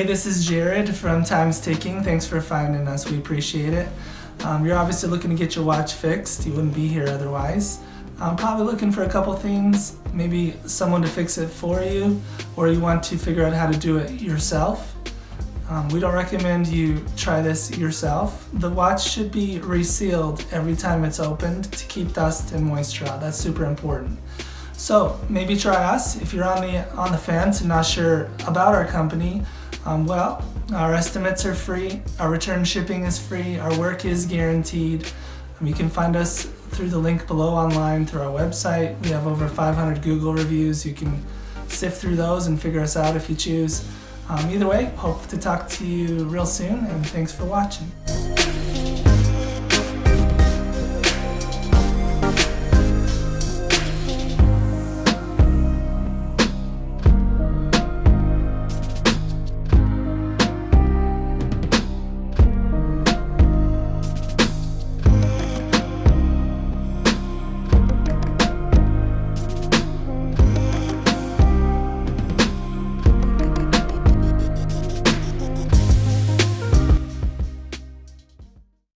Hey, this is Jared from Time's Ticking. Thanks for finding us. We appreciate it. You're obviously looking to get your watch fixed. You wouldn't be here otherwise. Probably looking for a couple things, maybe someone to fix it for you, or you want to figure out how to do it yourself. We don't recommend you try this yourself. The watch should be resealed every time it's opened to keep dust and moisture out. That's super important. So maybe try us if you're on the fence and not sure about our company. Well, our estimates are free, our return shipping is free, our work is guaranteed. You can find us through the link below online through our website. We have over 500 Google reviews. You can sift through those and figure us out if you choose. Either way, hope to talk to you real soon, and thanks for watching.